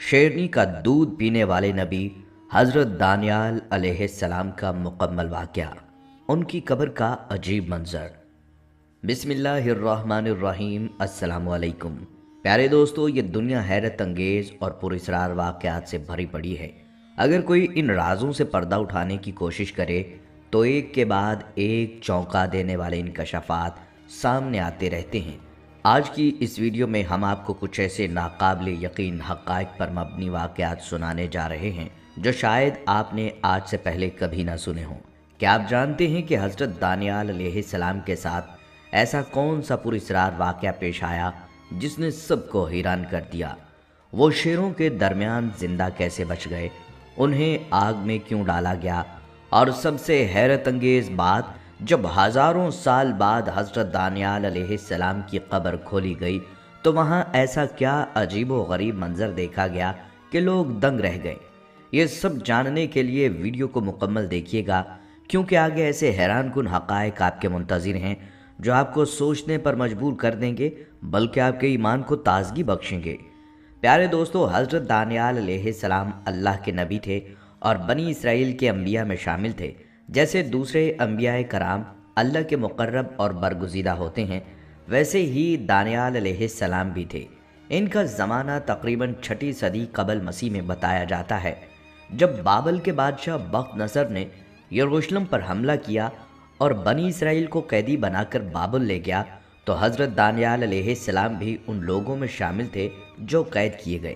شیرنی کا دودھ پینے والے نبی حضرت دانیال علیہ السلام کا مکمل واقعہ، ان کی قبر کا عجیب منظر۔ بسم اللہ الرحمن الرحیم۔ السلام علیکم پیارے دوستو، یہ دنیا حیرت انگیز اور پراسرار واقعات سے بھری پڑی ہے۔ اگر کوئی ان رازوں سے پردہ اٹھانے کی کوشش کرے تو ایک کے بعد ایک چونکا دینے والے انکشافات سامنے آتے رہتے ہیں۔ آج کی اس ویڈیو میں ہم آپ کو کچھ ایسے ناقابل یقین حقائق پر مبنی واقعات سنانے جا رہے ہیں جو شاید آپ نے آج سے پہلے کبھی نہ سنے ہوں۔ کیا آپ جانتے ہیں کہ حضرت دانیال علیہ السلام کے ساتھ ایسا کون سا پراسرار واقعہ پیش آیا جس نے سب کو حیران کر دیا؟ وہ شیروں کے درمیان زندہ کیسے بچ گئے؟ انہیں آگ میں کیوں ڈالا گیا؟ اور سب سے حیرت انگیز بات، جب ہزاروں سال بعد حضرت دانیال علیہ السلام کی قبر کھولی گئی تو وہاں ایسا کیا عجیب و غریب منظر دیکھا گیا کہ لوگ دنگ رہ گئے۔ یہ سب جاننے کے لیے ویڈیو کو مکمل دیکھیے گا، کیونکہ آگے ایسے حیران کن حقائق آپ کے منتظر ہیں جو آپ کو سوچنے پر مجبور کر دیں گے، بلکہ آپ کے ایمان کو تازگی بخشیں گے۔ پیارے دوستو، حضرت دانیال علیہ السلام اللہ کے نبی تھے اور بنی اسرائیل کے انبیاء میں شامل تھے۔ جیسے دوسرے انبیاء کرام اللہ کے مقرب اور برگزیدہ ہوتے ہیں، ویسے ہی دانیال علیہ السلام بھی تھے۔ ان کا زمانہ تقریباً 6 صدی قبل مسیح میں بتایا جاتا ہے۔ جب بابل کے بادشاہ بخت نصر نے یروشلم پر حملہ کیا اور بنی اسرائیل کو قیدی بنا کر بابل لے گیا تو حضرت دانیال علیہ السلام بھی ان لوگوں میں شامل تھے جو قید کیے گئے۔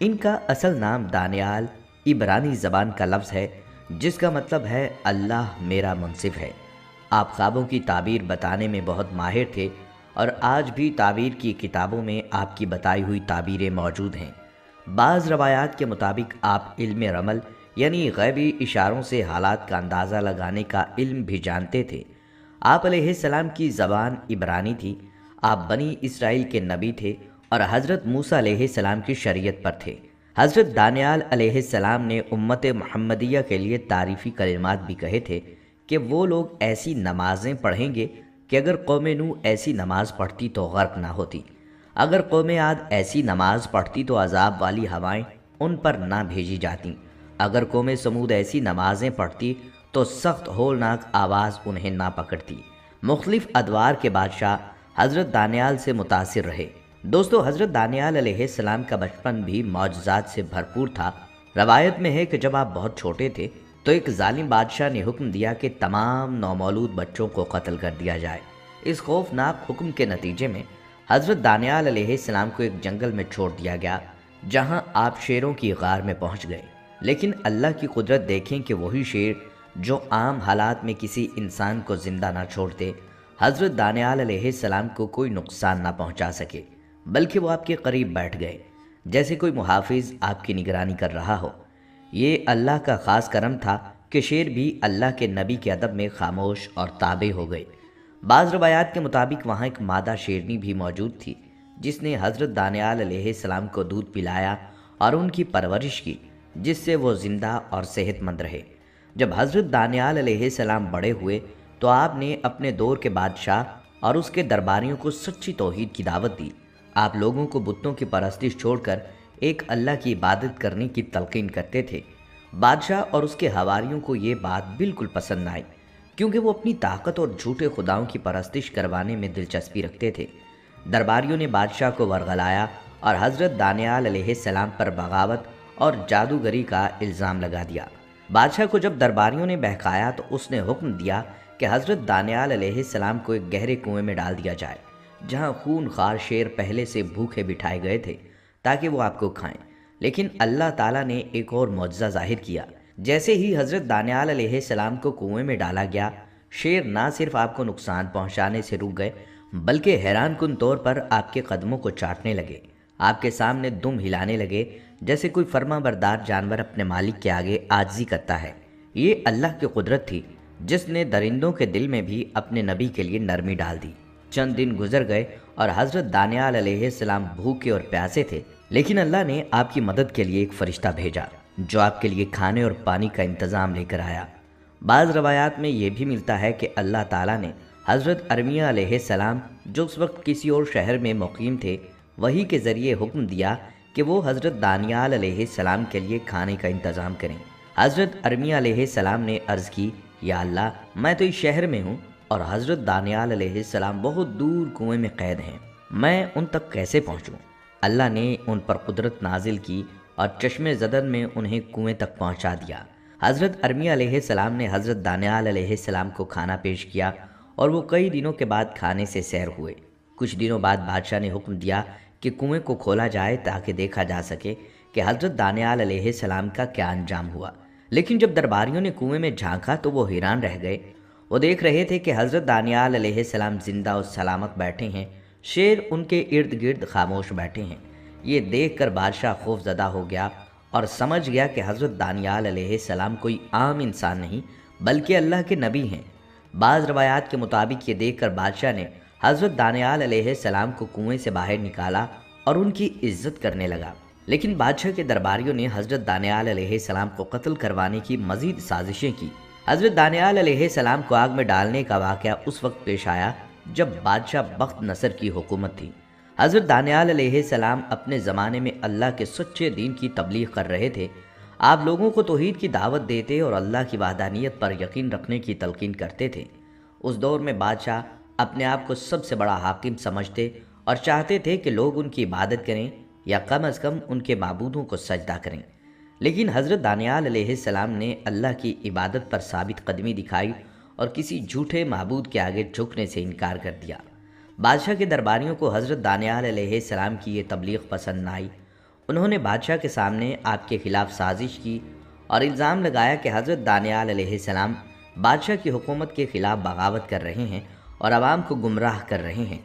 ان کا اصل نام دانیال عبرانی زبان کا لفظ ہے جس کا مطلب ہے اللہ میرا منصف ہے۔ آپ خوابوں کی تعبیر بتانے میں بہت ماہر تھے اور آج بھی تعبیر کی کتابوں میں آپ کی بتائی ہوئی تعبیریں موجود ہیں۔ بعض روایات کے مطابق آپ علم رمل یعنی غیبی اشاروں سے حالات کا اندازہ لگانے کا علم بھی جانتے تھے۔ آپ علیہ السلام کی زبان عبرانی تھی۔ آپ بنی اسرائیل کے نبی تھے اور حضرت موسیٰ علیہ السلام کی شریعت پر تھے۔ حضرت دانیال علیہ السلام نے امت محمدیہ کے لیے تعریفی کلمات بھی کہے تھے کہ وہ لوگ ایسی نمازیں پڑھیں گے کہ اگر قوم نوح ایسی نماز پڑھتی تو غرق نہ ہوتی، اگر قوم عاد ایسی نماز پڑھتی تو عذاب والی ہوائیں ان پر نہ بھیجی جاتیں، اگر قوم سمود ایسی نمازیں پڑھتی تو سخت ہولناک آواز انہیں نہ پکڑتی۔ مختلف ادوار کے بادشاہ حضرت دانیال سے متاثر رہے۔ دوستو، حضرت دانیال علیہ السلام کا بچپن بھی معجزات سے بھرپور تھا۔ روایت میں ہے کہ جب آپ بہت چھوٹے تھے تو ایک ظالم بادشاہ نے حکم دیا کہ تمام نومولود بچوں کو قتل کر دیا جائے۔ اس خوفناک حکم کے نتیجے میں حضرت دانیال علیہ السلام کو ایک جنگل میں چھوڑ دیا گیا، جہاں آپ شیروں کی غار میں پہنچ گئے۔ لیکن اللہ کی قدرت دیکھیں کہ وہی شیر جو عام حالات میں کسی انسان کو زندہ نہ چھوڑتے، حضرت دانیال علیہ السلام کو کوئی نقصان نہ پہنچا سکے، بلکہ وہ آپ کے قریب بیٹھ گئے جیسے کوئی محافظ آپ کی نگرانی کر رہا ہو۔ یہ اللہ کا خاص کرم تھا کہ شیر بھی اللہ کے نبی کے ادب میں خاموش اور تابع ہو گئے۔ بعض روایات کے مطابق وہاں ایک مادہ شیرنی بھی موجود تھی جس نے حضرت دانیال علیہ السلام کو دودھ پلایا اور ان کی پرورش کی، جس سے وہ زندہ اور صحت مند رہے۔ جب حضرت دانیال علیہ السلام بڑے ہوئے تو آپ نے اپنے دور کے بادشاہ اور اس کے درباریوں کو سچی توحید کی دعوت دی۔ آپ لوگوں کو بتوں کی پرستش چھوڑ کر ایک اللہ کی عبادت کرنے کی تلقین کرتے تھے۔ بادشاہ اور اس کے حواریوں کو یہ بات بالکل پسند نہ آئی، کیونکہ وہ اپنی طاقت اور جھوٹے خداؤں کی پرستش کروانے میں دلچسپی رکھتے تھے۔ درباریوں نے بادشاہ کو ورغلایا اور حضرت دانیال علیہ السلام پر بغاوت اور جادوگری کا الزام لگا دیا۔ بادشاہ کو جب درباریوں نے بہکایا تو اس نے حکم دیا کہ حضرت دانیال علیہ السلام کو ایک گہرے کنویں میں ڈال دیا جائے، جہاں خون خوار شیر پہلے سے بھوکے بٹھائے گئے تھے تاکہ وہ آپ کو کھائیں۔ لیکن اللہ تعالیٰ نے ایک اور معجزہ ظاہر کیا۔ جیسے ہی حضرت دانیال علیہ السلام کو کنویں میں ڈالا گیا، شیر نہ صرف آپ کو نقصان پہنچانے سے رک گئے بلکہ حیران کن طور پر آپ کے قدموں کو چاٹنے لگے، آپ کے سامنے دم ہلانے لگے جیسے کوئی فرما بردار جانور اپنے مالک کے آگے عاجزی کرتا ہے۔ یہ اللہ کی قدرت تھی جس نے درندوں کے دل میں بھی اپنے نبی کے لیے نرمی ڈال دی۔ چند دن گزر گئے اور حضرت دانیال علیہ السلام بھوکے اور پیاسے تھے، لیکن اللہ نے آپ کی مدد کے لیے ایک فرشتہ بھیجا جو آپ کے لیے کھانے اور پانی کا انتظام لے کر آیا۔ بعض روایات میں یہ بھی ملتا ہے کہ اللہ تعالیٰ نے حضرت ارمیہ علیہ السلام جو اس وقت کسی اور شہر میں مقیم تھے، وحی کے ذریعے حکم دیا کہ وہ حضرت دانیال علیہ السلام کے لیے کھانے کا انتظام کریں۔ حضرت ارمیہ علیہ السلام نے عرض کی، یا اللہ، میں تو اس شہر میں ہوں اور حضرت دانیال علیہ السلام بہت دور کنویں میں قید ہیں، میں ان تک کیسے پہنچوں؟ اللہ نے ان پر قدرت نازل کی اور چشم زدن میں انہیں کنویں تک پہنچا دیا۔ حضرت ارمیہ علیہ السلام نے حضرت دانیال علیہ السلام کو کھانا پیش کیا اور وہ کئی دنوں کے بعد کھانے سے سیر ہوئے۔ کچھ دنوں بعد بادشاہ نے حکم دیا کہ کنویں کو کھولا جائے تاکہ دیکھا جا سکے کہ حضرت دانیال علیہ السلام کا کیا انجام ہوا۔ لیکن جب درباریوں نے کنویں میں جھانکا تو وہ حیران رہ گئے۔ وہ دیکھ رہے تھے کہ حضرت دانیال علیہ السلام زندہ و سلامت بیٹھے ہیں، شیر ان کے ارد گرد خاموش بیٹھے ہیں۔ یہ دیکھ کر بادشاہ خوف زدہ ہو گیا اور سمجھ گیا کہ حضرت دانیال علیہ السلام کوئی عام انسان نہیں بلکہ اللہ کے نبی ہیں۔ بعض روایات کے مطابق یہ دیکھ کر بادشاہ نے حضرت دانیال علیہ السلام کو کنویں سے باہر نکالا اور ان کی عزت کرنے لگا۔ لیکن بادشاہ کے درباریوں نے حضرت دانیال علیہ السلام کو قتل کروانے کی مزید سازشیں کی۔ حضرت دانیال علیہ السلام کو آگ میں ڈالنے کا واقعہ اس وقت پیش آیا جب بادشاہ بخت نصر کی حکومت تھی۔ حضرت دانیال علیہ السلام اپنے زمانے میں اللہ کے سچے دین کی تبلیغ کر رہے تھے۔ آپ لوگوں کو توحید کی دعوت دیتے اور اللہ کی وحدانیت پر یقین رکھنے کی تلقین کرتے تھے۔ اس دور میں بادشاہ اپنے آپ کو سب سے بڑا حاکم سمجھتے اور چاہتے تھے کہ لوگ ان کی عبادت کریں یا کم از کم ان کے معبودوں کو سجدہ کریں۔ لیکن حضرت دانیال علیہ السلام نے اللہ کی عبادت پر ثابت قدمی دکھائی اور کسی جھوٹے معبود کے آگے جھکنے سے انکار کر دیا۔ بادشاہ کے درباریوں کو حضرت دانیال علیہ السلام کی یہ تبلیغ پسند نہ آئی۔ انہوں نے بادشاہ کے سامنے آپ کے خلاف سازش کی اور الزام لگایا کہ حضرت دانیال علیہ السلام بادشاہ کی حکومت کے خلاف بغاوت کر رہے ہیں اور عوام کو گمراہ کر رہے ہیں۔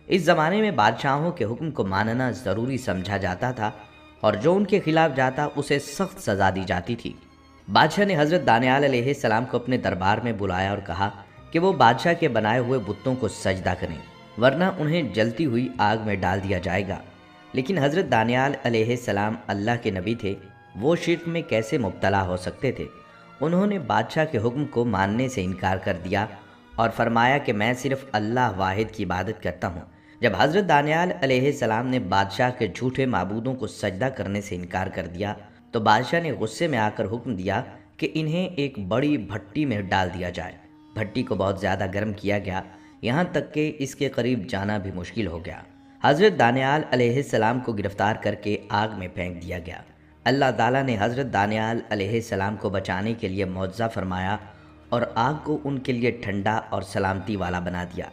اس زمانے میں بادشاہوں کے حکم کو ماننا ضروری سمجھا جاتا تھا اور جو ان کے خلاف جاتا اسے سخت سزا دی جاتی تھی۔ بادشاہ نے حضرت دانیال علیہ السلام کو اپنے دربار میں بلایا اور کہا کہ وہ بادشاہ کے بنائے ہوئے بتوں کو سجدہ کریں ورنہ انہیں جلتی ہوئی آگ میں ڈال دیا جائے گا۔ لیکن حضرت دانیال علیہ السلام اللہ کے نبی تھے، وہ شرک میں کیسے مبتلا ہو سکتے تھے؟ انہوں نے بادشاہ کے حکم کو ماننے سے انکار کر دیا اور فرمایا کہ میں صرف اللہ واحد کی عبادت کرتا ہوں۔ جب حضرت دانیال علیہ السلام نے بادشاہ کے جھوٹے معبودوں کو سجدہ کرنے سے انکار کر دیا تو بادشاہ نے غصے میں آ کر حکم دیا کہ انہیں ایک بڑی بھٹی میں ڈال دیا جائے۔ بھٹی کو بہت زیادہ گرم کیا گیا، یہاں تک کہ اس کے قریب جانا بھی مشکل ہو گیا۔ حضرت دانیال علیہ السلام کو گرفتار کر کے آگ میں پھینک دیا گیا۔ اللہ تعالیٰ نے حضرت دانیال علیہ السلام کو بچانے کے لیے معجزہ فرمایا اور آگ کو ان کے لیے ٹھنڈا اور سلامتی والا بنا دیا،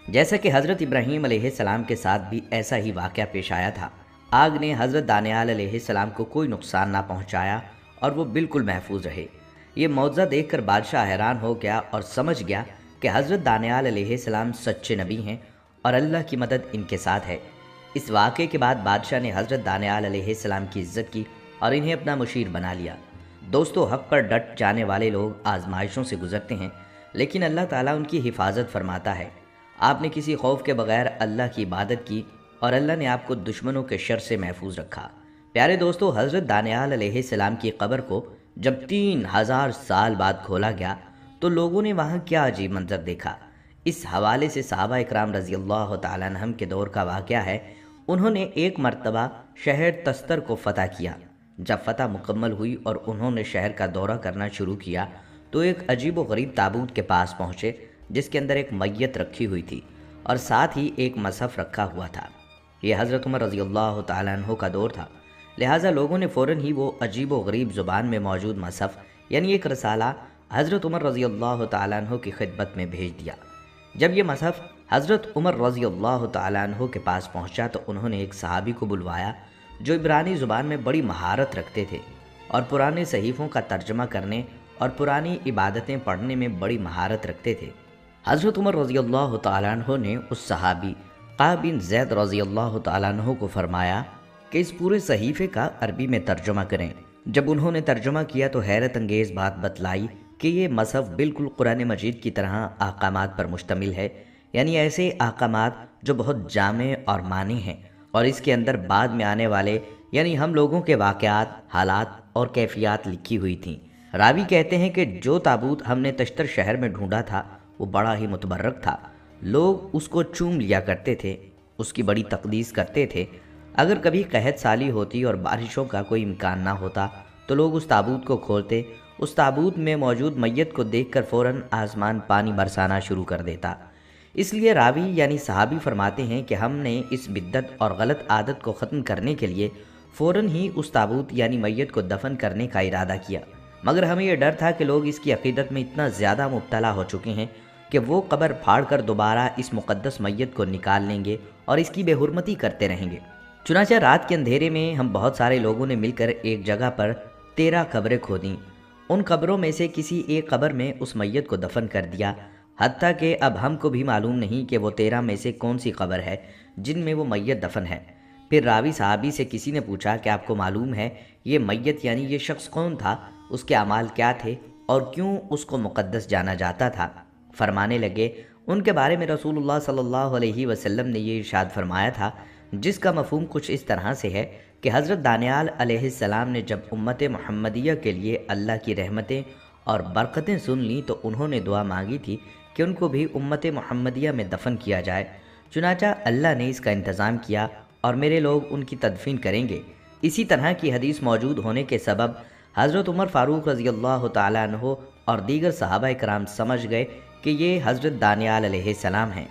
جیسا کہ حضرت ابراہیم علیہ السلام کے ساتھ بھی ایسا ہی واقعہ پیش آیا تھا۔ آگ نے حضرت دانیال علیہ السلام کو کوئی نقصان نہ پہنچایا اور وہ بالکل محفوظ رہے۔ یہ معجزہ دیکھ کر بادشاہ حیران ہو گیا اور سمجھ گیا کہ حضرت دانیال علیہ السلام سچے نبی ہیں اور اللہ کی مدد ان کے ساتھ ہے۔ اس واقعے کے بعد بادشاہ نے حضرت دانیال علیہ السلام کی عزت کی اور انہیں اپنا مشیر بنا لیا۔ دوستو، حق پر ڈٹ جانے والے لوگ آزمائشوں سے گزرتے ہیں لیکن اللہ تعالیٰ ان کی حفاظت فرماتا ہے۔ آپ نے کسی خوف کے بغیر اللہ کی عبادت کی اور اللہ نے آپ کو دشمنوں کے شر سے محفوظ رکھا۔ پیارے دوستو، حضرت دانیال علیہ السلام کی قبر کو جب 3000 سال بعد کھولا گیا تو لوگوں نے وہاں کیا عجیب منظر دیکھا۔ اس حوالے سے صحابہ اکرام رضی اللہ تعالیٰ عنہم کے دور کا واقعہ ہے۔ انہوں نے ایک مرتبہ شہر تستر کو فتح کیا۔ جب فتح مکمل ہوئی اور انہوں نے شہر کا دورہ کرنا شروع کیا تو ایک عجیب و غریب تابوت کے پاس پہنچے جس کے اندر ایک میت رکھی ہوئی تھی اور ساتھ ہی ایک مصحف رکھا ہوا تھا۔ یہ حضرت عمر رضی اللہ تعالیٰ عنہ کا دور تھا، لہٰذا لوگوں نے فوراً ہی وہ عجیب و غریب زبان میں موجود مصحف یعنی ایک رسالہ حضرت عمر رضی اللہ تعالیٰ عنہ کی خدمت میں بھیج دیا۔ جب یہ مصحف حضرت عمر رضی اللہ تعالیٰ عنہ کے پاس پہنچا تو انہوں نے ایک صحابی کو بلوایا جو عبرانی زبان میں بڑی مہارت رکھتے تھے اور پرانے صحیفوں کا ترجمہ کرنے اور پرانی عبادتیں پڑھنے میں بڑی مہارت رکھتے تھے۔ حضرت عمر رضی اللہ تعالیٰ عنہ نے اس صحابی قع بن زید رضی اللہ تعالیٰ عنہ کو فرمایا کہ اس پورے صحیفے کا عربی میں ترجمہ کریں۔ جب انہوں نے ترجمہ کیا تو حیرت انگیز بات بتلائی کہ یہ مصحف بالکل قرآن مجید کی طرح احکامات پر مشتمل ہے، یعنی ایسے احکامات جو بہت جامع اور معنی ہیں، اور اس کے اندر بعد میں آنے والے یعنی ہم لوگوں کے واقعات، حالات اور کیفیات لکھی ہوئی تھیں۔ راوی کہتے ہیں کہ جو تابوت ہم نے تشتر شہر میں ڈھونڈا تھا وہ بڑا ہی متبرک تھا، لوگ اس کو چوم لیا کرتے تھے، اس کی بڑی تقدیس کرتے تھے۔ اگر کبھی قحط سالی ہوتی اور بارشوں کا کوئی امکان نہ ہوتا تو لوگ اس تابوت کو کھولتے، اس تابوت میں موجود میت کو دیکھ کر فوراً آسمان پانی برسانا شروع کر دیتا۔ اس لیے راوی یعنی صحابی فرماتے ہیں کہ ہم نے اس بدعت اور غلط عادت کو ختم کرنے کے لیے فوراً ہی اس تابوت یعنی میت کو دفن کرنے کا ارادہ کیا، مگر ہمیں یہ ڈر تھا کہ لوگ اس کی عقیدت میں اتنا زیادہ مبتلا ہو چکے ہیں کہ وہ قبر پھاڑ کر دوبارہ اس مقدس میت کو نکال لیں گے اور اس کی بے حرمتی کرتے رہیں گے۔ چنانچہ رات کے اندھیرے میں ہم بہت سارے لوگوں نے مل کر ایک جگہ پر 13 قبریں کھودیں۔ ان قبروں میں سے کسی ایک قبر میں اس میت کو دفن کر دیا، حتیٰ کہ اب ہم کو بھی معلوم نہیں کہ وہ 13 میں سے کون سی قبر ہے جن میں وہ میت دفن ہے۔ پھر راوی صحابی سے کسی نے پوچھا کہ آپ کو معلوم ہے یہ میت یعنی یہ شخص کون تھا، اس کے اعمال کیا تھے اور کیوں اس کو مقدس جانا جاتا تھا؟ فرمانے لگے، ان کے بارے میں رسول اللہ صلی اللہ علیہ وسلم نے یہ ارشاد فرمایا تھا جس کا مفہوم کچھ اس طرح سے ہے کہ حضرت دانیال علیہ السلام نے جب امت محمدیہ کے لیے اللہ کی رحمتیں اور برکتیں سن لیں تو انہوں نے دعا مانگی تھی کہ ان کو بھی امت محمدیہ میں دفن کیا جائے، چنانچہ اللہ نے اس کا انتظام کیا اور میرے لوگ ان کی تدفین کریں گے۔ اسی طرح کی حدیث موجود ہونے کے سبب حضرت عمر فاروق رضی اللہ تعالیٰ عنہ اور دیگر صحابہ کرام سمجھ گئے کہ یہ حضرت دانیال علیہ السلام ہیں۔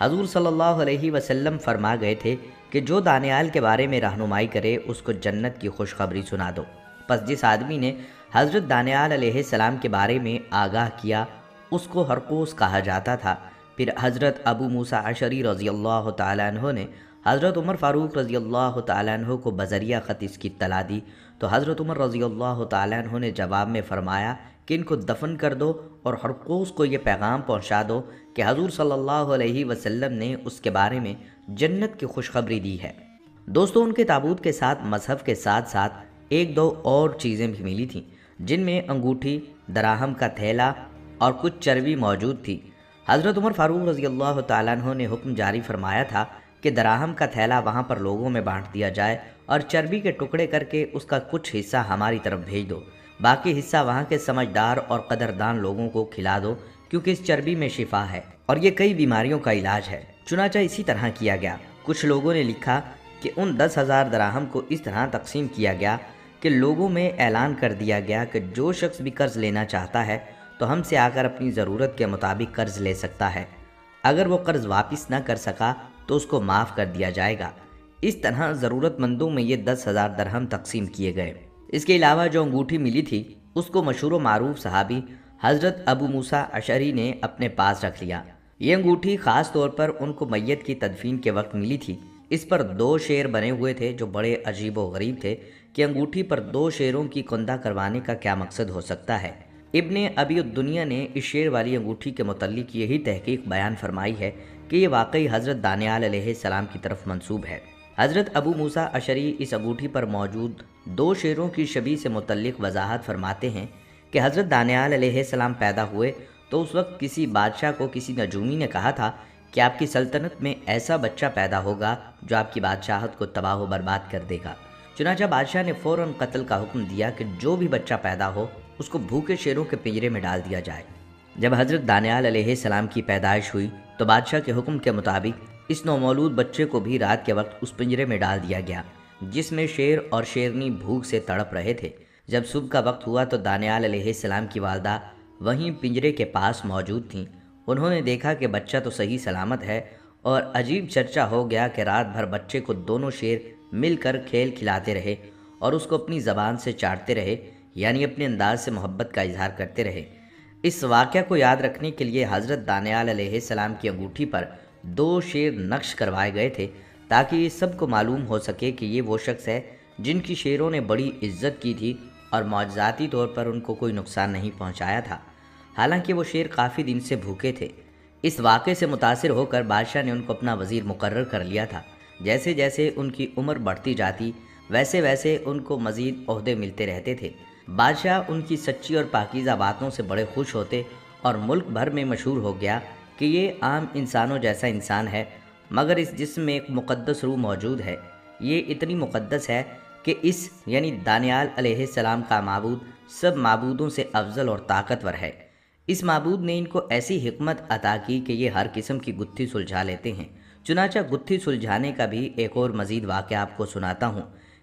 حضور صلی اللہ علیہ وسلم فرما گئے تھے کہ جو دانیال کے بارے میں رہنمائی کرے اس کو جنت کی خوشخبری سنا دو۔ پس جس آدمی نے حضرت دانیال علیہ السلام کے بارے میں آگاہ کیا اس کو ہرقوس کہا جاتا تھا۔ پھر حضرت ابو موسیٰ اشعری رضی اللہ تعالیٰ عنہ نے حضرت عمر فاروق رضی اللہ تعالیٰ عنہ کو بذریعہ خط اس کی اطلاع دی تو حضرت عمر رضی اللہ تعالیٰ عنہ نے جواب میں فرمایا کہ ان کو دفن کر دو اور ہرقوس کو یہ پیغام پہنچا دو کہ حضور صلی اللہ علیہ وسلم نے اس کے بارے میں جنت کی خوشخبری دی ہے۔ دوستو، ان کے تابوت کے ساتھ مصحف کے ساتھ ساتھ ایک دو اور چیزیں بھی ملی تھیں جن میں انگوٹھی، دراہم کا تھیلا اور کچھ چربی موجود تھی۔ حضرت عمر فاروق رضی اللہ تعالیٰ عنہ نے حکم جاری فرمایا تھا کہ دراہم کا تھیلا وہاں پر لوگوں میں بانٹ دیا جائے اور چربی کے ٹکڑے کر کے اس کا کچھ حصہ ہماری طرف بھیج دو، باقی حصہ وہاں کے سمجھدار اور قدردان لوگوں کو کھلا دو، کیونکہ اس چربی میں شفا ہے اور یہ کئی بیماریوں کا علاج ہے۔ چنانچہ اسی طرح کیا گیا۔ کچھ لوگوں نے لکھا کہ ان 10,000 دراہم کو اس طرح تقسیم کیا گیا کہ لوگوں میں اعلان کر دیا گیا کہ جو شخص بھی قرض لینا چاہتا ہے تو ہم سے آ کر اپنی ضرورت کے مطابق قرض لے سکتا ہے، اگر وہ قرض واپس نہ کر سکا تو اس کو معاف کر دیا جائے گا۔ اس طرح ضرورت مندوں میں یہ 10,000 درہم تقسیم کیے گئے۔ اس کے علاوہ جو انگوٹھی ملی تھی اس کو مشہور و معروف صحابی حضرت ابو موسیٰ اشعری نے اپنے پاس رکھ لیا۔ یہ انگوٹھی خاص طور پر ان کو میت کی تدفین کے وقت ملی تھی۔ اس پر 2 شیر بنے ہوئے تھے جو بڑے عجیب و غریب تھے کہ انگوٹھی پر 2 شیروں کی کندہ کروانے کا کیا مقصد ہو سکتا ہے۔ ابن ابی الدنیا نے اس شیر والی انگوٹھی کے متعلق یہی تحقیق بیان فرمائی ہے کہ یہ واقعی حضرت دانیال علیہ السلام کی طرف منسوب ہے۔ حضرت ابو موسیٰ اشعری اس انگوٹھی پر موجود 2 شیروں کی شبیہ سے متعلق وضاحت فرماتے ہیں کہ حضرت دانیال علیہ السلام پیدا ہوئے تو اس وقت کسی بادشاہ کو کسی نجومی نے کہا تھا کہ آپ کی سلطنت میں ایسا بچہ پیدا ہوگا جو آپ کی بادشاہت کو تباہ و برباد کر دے گا۔ چنانچہ بادشاہ نے فوراً قتل کا حکم دیا کہ جو بھی بچہ پیدا ہو اس کو بھوکے شیروں کے پنجرے میں ڈال دیا جائے۔ جب حضرت دانیال علیہ السلام کی پیدائش ہوئی تو بادشاہ کے حکم کے مطابق اس نومولود بچے کو بھی رات کے وقت اس پنجرے میں ڈال دیا گیا جس میں شیر اور شیرنی بھوک سے تڑپ رہے تھے۔ جب صبح کا وقت ہوا تو دانیال علیہ السلام کی والدہ وہیں پنجرے کے پاس موجود تھیں۔ انہوں نے دیکھا کہ بچہ تو صحیح سلامت ہے اور عجیب چرچا ہو گیا کہ رات بھر بچے کو دونوں شیر مل کر کھیل کھلاتے رہے اور اس کو اپنی زبان سے چاٹتے رہے، یعنی اپنے انداز سے محبت کا اظہار کرتے رہے۔ اس واقعہ کو یاد رکھنے کے لیے حضرت دانیال علیہ السلام کی انگوٹھی پر 2 شیر نقش کروائے گئے تھے تاکہ یہ سب کو معلوم ہو سکے کہ یہ وہ شخص ہے جن کی شیروں نے بڑی عزت کی تھی اور معجزاتی طور پر ان کو کوئی نقصان نہیں پہنچایا تھا، حالانکہ وہ شیر کافی دن سے بھوکے تھے۔ اس واقعے سے متاثر ہو کر بادشاہ نے ان کو اپنا وزیر مقرر کر لیا تھا۔ جیسے جیسے ان کی عمر بڑھتی جاتی ویسے ویسے ان کو مزید عہدے ملتے رہتے تھے۔ بادشاہ ان کی سچی اور پاکیزہ باتوں سے بڑے خوش ہوتے اور ملک بھر میں مشہور ہو گیا کہ یہ عام انسانوں جیسا انسان ہے، مگر اس جسم میں ایک مقدس روح موجود ہے۔ یہ اتنی مقدس ہے کہ اس یعنی دانیال علیہ السلام کا معبود سب معبودوں سے افضل اور طاقتور ہے۔ اس معبود نے ان کو ایسی حکمت عطا کی کہ یہ ہر قسم کی گتھی سلجھا لیتے ہیں۔ چنانچہ گتھی سلجھانے کا بھی ایک اور مزید واقعہ آپ کو سناتا ہوں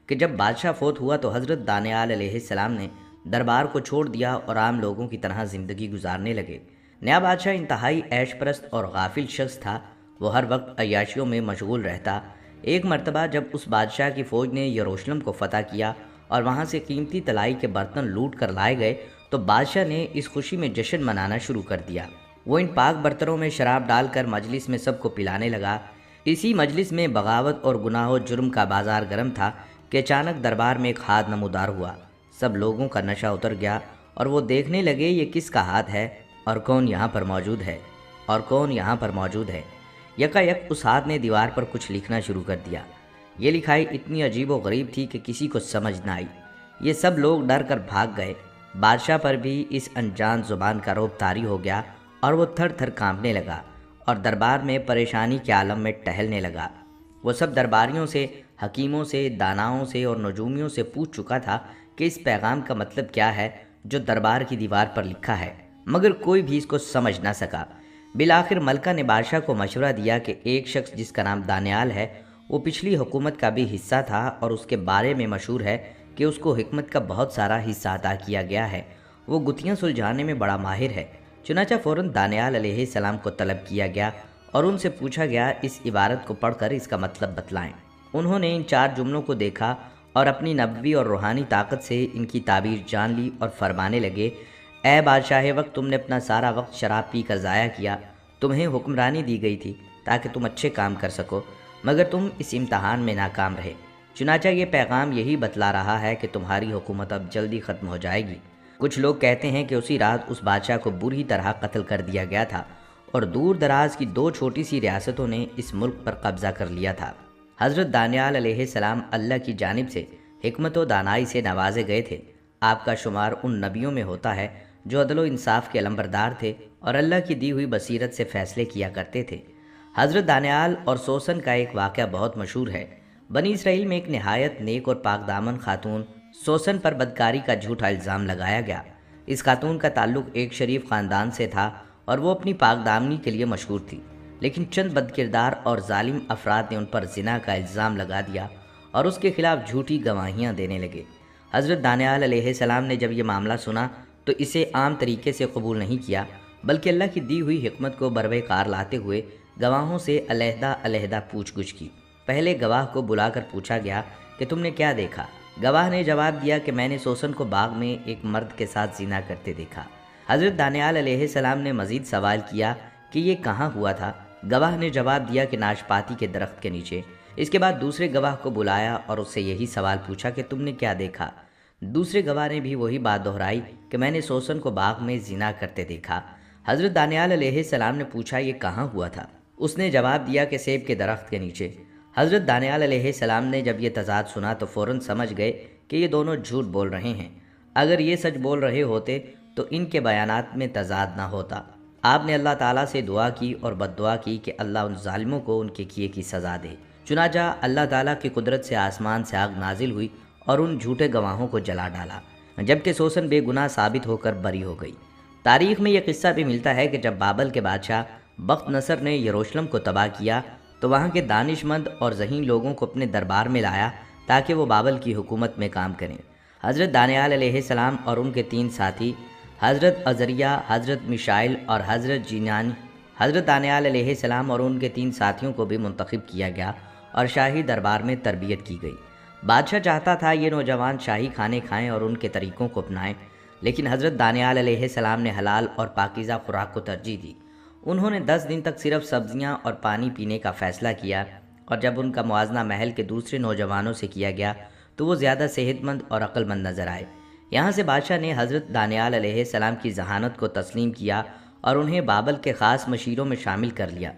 کہ جب بادشاہ فوت ہوا تو حضرت دانیال علیہ السلام نے دربار کو چھوڑ دیا اور عام لوگوں کی طرح زندگی گزارنے لگے۔ نیا بادشاہ انتہائی عیش پرست اور غافل شخص تھا، وہ ہر وقت عیاشیوں میں مشغول رہتا۔ ایک مرتبہ جب اس بادشاہ کی فوج نے یروشلم کو فتح کیا اور وہاں سے قیمتی طلائی کے برتن لوٹ کر لائے گئے تو بادشاہ نے اس خوشی میں جشن منانا شروع کر دیا۔ وہ ان پاک برتنوں میں شراب ڈال کر مجلس میں سب کو پلانے لگا۔ اسی مجلس میں بغاوت اور گناہ و جرم کا بازار گرم تھا کہ اچانک دربار میں ایک ہاتھ نمودار ہوا۔ سب لوگوں کا نشہ اتر گیا اور وہ دیکھنے لگے یہ کس کا ہاتھ ہے اور کون یہاں پر موجود ہے اور کون یہاں پر موجود ہے۔ یکا یک اس ہاتھ نے دیوار پر کچھ لکھنا شروع کر دیا۔ یہ لکھائی اتنی عجیب و غریب تھی کہ کسی کو سمجھ نہ آئی۔ یہ سب لوگ ڈر کر بھاگ گئے۔ بادشاہ پر بھی اس انجان زبان کا رعب طاری ہو گیا اور وہ تھر تھر کانپنے لگا اور دربار میں پریشانی کے عالم میں ٹہلنے لگا۔ وہ سب درباریوں سے، حکیموں سے، داناؤں سے اور نجومیوں سے پوچھ چکا تھا کہ اس پیغام کا مطلب کیا ہے جو دربار کی دیوار پر لکھا ہے، مگر کوئی بھی اس کو سمجھ نہ سکا۔ بالآخر ملکہ نے بادشاہ کو مشورہ دیا کہ ایک شخص جس کا نام دانیال ہے، وہ پچھلی حکومت کا بھی حصہ تھا اور اس کے بارے میں مشہور ہے کہ اس کو حکمت کا بہت سارا حصہ عطا کیا گیا ہے۔ وہ گتھیاں سلجھانے میں بڑا ماہر ہے۔ چنانچہ فوراً دانیال علیہ السلام کو طلب کیا گیا اور ان سے پوچھا گیا اس عبارت کو پڑھ کر اس کا مطلب بتلائیں۔ انہوں نے ان 4 جملوں کو دیکھا اور اپنی نبوی اور روحانی طاقت سے ان کی تعبیر جان لی اور فرمانے لگے، اے بادشاہ وقت، تم نے اپنا سارا وقت شراب پی کر ضائع کیا۔ تمہیں حکمرانی دی گئی تھی تاکہ تم اچھے کام کر سکو، مگر تم اس امتحان میں ناکام رہے۔ چنانچہ یہ پیغام یہی بتلا رہا ہے کہ تمہاری حکومت اب جلدی ختم ہو جائے گی۔ کچھ لوگ کہتے ہیں کہ اسی رات اس بادشاہ کو بری طرح قتل کر دیا گیا تھا اور دور دراز کی 2 چھوٹی سی ریاستوں نے اس ملک پر قبضہ کر لیا تھا۔ حضرت دانیال علیہ السلام اللہ کی جانب سے حکمت و دانائی سے نوازے گئے تھے۔ آپ کا شمار ان نبیوں میں ہوتا ہے جو عدل و انصاف کے علمبردار تھے اور اللہ کی دی ہوئی بصیرت سے فیصلے کیا کرتے تھے۔ حضرت دانیال اور سوسن کا ایک واقعہ بہت مشہور ہے۔ بنی اسرائیل میں ایک نہایت نیک اور پاک دامن خاتون سوسن پر بدکاری کا جھوٹا الزام لگایا گیا۔ اس خاتون کا تعلق ایک شریف خاندان سے تھا اور وہ اپنی پاک دامنی کے لیے مشہور تھی، لیکن چند بدکردار اور ظالم افراد نے ان پر زنا کا الزام لگا دیا اور اس کے خلاف جھوٹی گواہیاں دینے لگے۔ حضرت دانیال علیہ السلام نے جب یہ معاملہ سنا تو اسے عام طریقے سے قبول نہیں کیا، بلکہ اللہ کی دی ہوئی حکمت کو بروئے کار لاتے ہوئے گواہوں سے علیحدہ علیحدہ پوچھ گچھ کی۔ پہلے گواہ کو بلا کر پوچھا گیا کہ تم نے کیا دیکھا؟ گواہ نے جواب دیا کہ میں نے سوسن کو باغ میں ایک مرد کے ساتھ زنا کرتے دیکھا۔ حضرت دانیال علیہ السلام نے مزید سوال کیا کہ یہ کہاں ہوا تھا؟ گواہ نے جواب دیا کہ ناشپاتی کے درخت کے نیچے۔ اس کے بعد دوسرے گواہ کو بلایا اور اس سے یہی سوال پوچھا کہ تم نے کیا دیکھا؟ دوسرے گواہ نے بھی وہی بات دہرائی کہ میں نے سوسن کو باغ میں زنا کرتے دیکھا۔ حضرت دانیال علیہ السلام نے پوچھا یہ کہاں ہوا تھا؟ اس نے جواب دیا کہ سیب کے درخت کے نیچے۔ حضرت دانیال علیہ السلام نے جب یہ تضاد سنا تو فوراً سمجھ گئے کہ یہ دونوں جھوٹ بول رہے ہیں۔ اگر یہ سچ بول رہے ہوتے تو ان کے بیانات میں تضاد نہ ہوتا۔ آپ نے اللہ تعالیٰ سے دعا کی اور بد دعا کی کہ اللہ ان ظالموں کو ان کے کیے کی سزا دے۔ چنانچہ اللہ تعالیٰ کی قدرت سے آسمان سے آگ نازل ہوئی اور ان جھوٹے گواہوں کو جلا ڈالا، جبکہ سوسن بے گناہ ثابت ہو کر بری ہو گئی۔ تاریخ میں یہ قصہ بھی ملتا ہے کہ جب بابل کے بادشاہ بخت نصر نے یروشلم کو تباہ کیا تو وہاں کے دانش مند اور ذہین لوگوں کو اپنے دربار میں لایا تاکہ وہ بابل کی حکومت میں کام کریں۔ حضرت دانیال علیہ السلام اور ان کے 3 ساتھی حضرت عزریہ، حضرت میشائیل اور حضرت جینانی، حضرت دانیال علیہ السلام اور ان کے 3 ساتھیوں کو بھی منتخب کیا گیا اور شاہی دربار میں تربیت کی گئی۔ بادشاہ چاہتا تھا یہ نوجوان شاہی کھانے کھائیں اور ان کے طریقوں کو اپنائیں، لیکن حضرت دانیال علیہ السلام نے حلال اور پاکیزہ خوراک کو ترجیح دی۔ انہوں نے 10 دن تک صرف سبزیاں اور پانی پینے کا فیصلہ کیا، اور جب ان کا موازنہ محل کے دوسرے نوجوانوں سے کیا گیا تو وہ زیادہ صحت مند اور عقل مند نظر آئے۔ یہاں سے بادشاہ نے حضرت دانیال علیہ السلام کی ذہانت کو تسلیم کیا اور انہیں بابل کے خاص مشیروں میں شامل کر لیا۔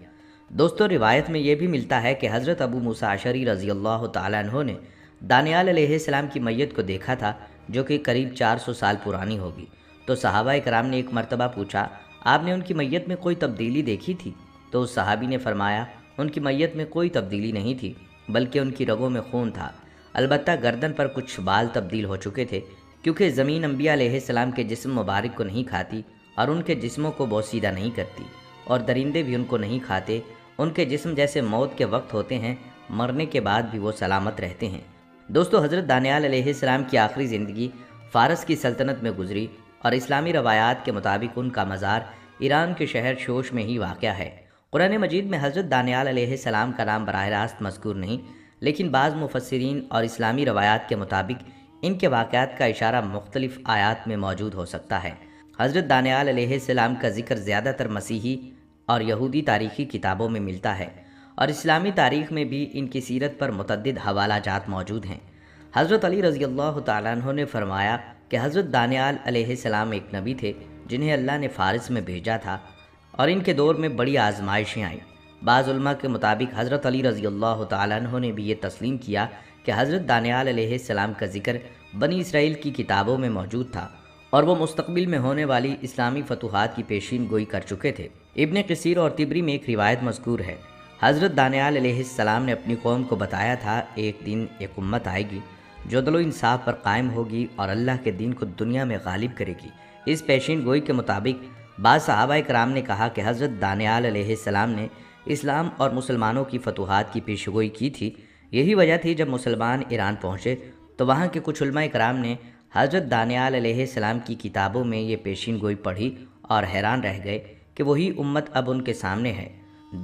دوستو، روایت میں یہ بھی ملتا ہے کہ حضرت ابو موسیٰ اشعری رضی اللہ تعالیٰ عنہ نے دانیال علیہ السلام کی میت کو دیکھا تھا، جو کہ قریب 400 سال پرانی ہوگی۔ تو صحابہ کرام نے ایک مرتبہ پوچھا، آپ نے ان کی میت میں کوئی تبدیلی دیکھی تھی؟ تو اس صحابی نے فرمایا، ان کی میت میں کوئی تبدیلی نہیں تھی، بلکہ ان کی رگوں میں خون تھا، البتہ گردن پر کچھ بال تبدیل ہو چکے تھے، کیونکہ زمین انبیاء علیہ السلام کے جسم مبارک کو نہیں کھاتی اور ان کے جسموں کو بوسیدہ نہیں کرتی، اور درندے بھی ان کو نہیں کھاتے، ان کے جسم جیسے موت کے وقت ہوتے ہیں، مرنے کے بعد بھی وہ سلامت رہتے ہیں۔ دوستو، حضرت دانیال علیہ السلام کی آخری زندگی فارس کی سلطنت میں گزری اور اسلامی روایات کے مطابق ان کا مزار ایران کے شہر شوش میں ہی واقع ہے۔ قرآن مجید میں حضرت دانیال علیہ السلام کا نام براہ راست مذکور نہیں، لیکن بعض مفسرین اور اسلامی روایات کے مطابق ان کے واقعات کا اشارہ مختلف آیات میں موجود ہو سکتا ہے۔ حضرت دانیال علیہ السلام کا ذکر زیادہ تر مسیحی اور یہودی تاریخی کتابوں میں ملتا ہے، اور اسلامی تاریخ میں بھی ان کی سیرت پر متعدد حوالہ جات موجود ہیں۔ حضرت علی رضی اللہ تعالیٰ عنہ نے فرمایا کہ حضرت دانیال علیہ السلام ایک نبی تھے جنہیں اللہ نے فارس میں بھیجا تھا، اور ان کے دور میں بڑی آزمائشیں آئیں۔ بعض علماء کے مطابق حضرت علی رضی اللہ تعالیٰ عنہ نے بھی یہ تسلیم کیا کہ حضرت دانیال علیہ السلام کا ذکر بنی اسرائیل کی کتابوں میں موجود تھا، اور وہ مستقبل میں ہونے والی اسلامی فتوحات کی پیشین گوئی کر چکے تھے۔ ابن کثیر اور طبری میں ایک روایت مذکور ہے، حضرت دانیال علیہ السلام نے اپنی قوم کو بتایا تھا، ایک دن ایک امت آئے گی جو عدل و انصاف پر قائم ہوگی اور اللہ کے دین کو دنیا میں غالب کرے گی۔ اس پیشین گوئی کے مطابق بعض صحابہ کرام نے کہا کہ حضرت دانیال علیہ السلام نے اسلام اور مسلمانوں کی فتوحات کی پیشگوئی کی تھی۔ یہی وجہ تھی جب مسلمان ایران پہنچے تو وہاں کے کچھ علماء کرام نے حضرت دانیال علیہ السلام کی کتابوں میں یہ پیشین گوئی پڑھی اور حیران رہ گئے کہ وہی امت اب ان کے سامنے ہے۔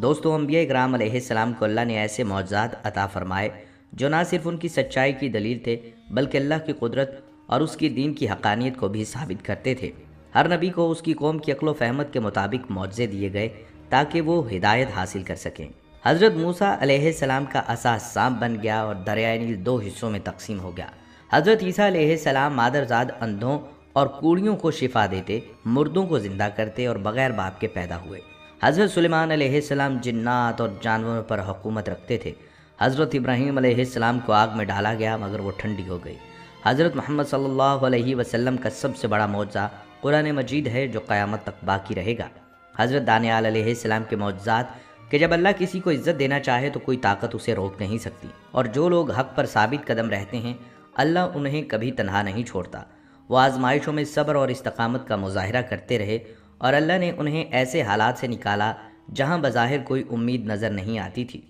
دوستو، انبیاء کرام علیہ السلام کو اللہ نے ایسے معجزات عطا فرمائے جو نہ صرف ان کی سچائی کی دلیل تھے بلکہ اللہ کی قدرت اور اس کی دین کی حقانیت کو بھی ثابت کرتے تھے۔ ہر نبی کو اس کی قوم کی عقل و فہمت کے مطابق معجزے دیے گئے تاکہ وہ ہدایت حاصل کر سکیں۔ حضرت موسیٰ علیہ السلام کا عصا سانپ بن گیا اور دریائے نیل دو حصوں میں تقسیم ہو گیا۔ حضرت عیسیٰ علیہ السلام مادرزاد اندھوں اور کوڑیوں کو شفا دیتے، مردوں کو زندہ کرتے اور بغیر باپ کے پیدا ہوئے۔ حضرت سلیمان علیہ السلام جنات اور جانوروں پر حکومت رکھتے تھے۔ حضرت ابراہیم علیہ السلام کو آگ میں ڈالا گیا مگر وہ ٹھنڈی ہو گئی۔ حضرت محمد صلی اللہ علیہ وسلم کا سب سے بڑا معجزہ قرآن مجید ہے جو قیامت تک باقی رہے گا۔ حضرت دانیال علیہ السلام کے معجزات کہ جب اللہ کسی کو عزت دینا چاہے تو کوئی طاقت اسے روک نہیں سکتی، اور جو لوگ حق پر ثابت قدم رہتے ہیں اللہ انہیں کبھی تنہا نہیں چھوڑتا۔ وہ آزمائشوں میں صبر اور استقامت کا مظاہرہ کرتے رہے اور اللہ نے انہیں ایسے حالات سے نکالا جہاں بظاہر کوئی امید نظر نہیں آتی تھی۔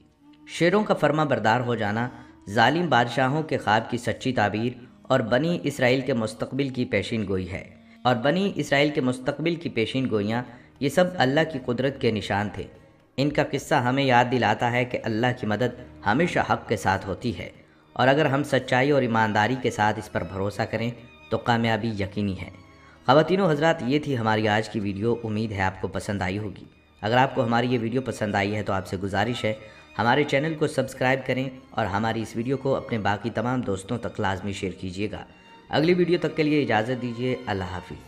شیروں کا فرما بردار ہو جانا، ظالم بادشاہوں کے خواب کی سچی تعبیر اور بنی اسرائیل کے مستقبل کی پیشین گوئی ہے، اور بنی اسرائیل کے مستقبل کی پیشین گوئیاں یہ سب اللہ کی قدرت کے نشان تھے۔ ان کا قصہ ہمیں یاد دلاتا ہے کہ اللہ کی مدد ہمیشہ حق کے ساتھ ہوتی ہے، اور اگر ہم سچائی اور ایمانداری کے ساتھ اس پر بھروسہ کریں تو کامیابی یقینی ہے۔ خواتین و حضرات، یہ تھی ہماری آج کی ویڈیو، امید ہے آپ کو پسند آئی ہوگی۔ اگر آپ کو ہماری یہ ویڈیو پسند آئی ہے تو آپ سے گزارش ہے ہمارے چینل کو سبسکرائب کریں اور ہماری اس ویڈیو کو اپنے باقی تمام دوستوں تک لازمی شیئر کیجیے گا۔ اگلی ویڈیو تک کے لیے اجازت دیجیے، اللہ حافظ۔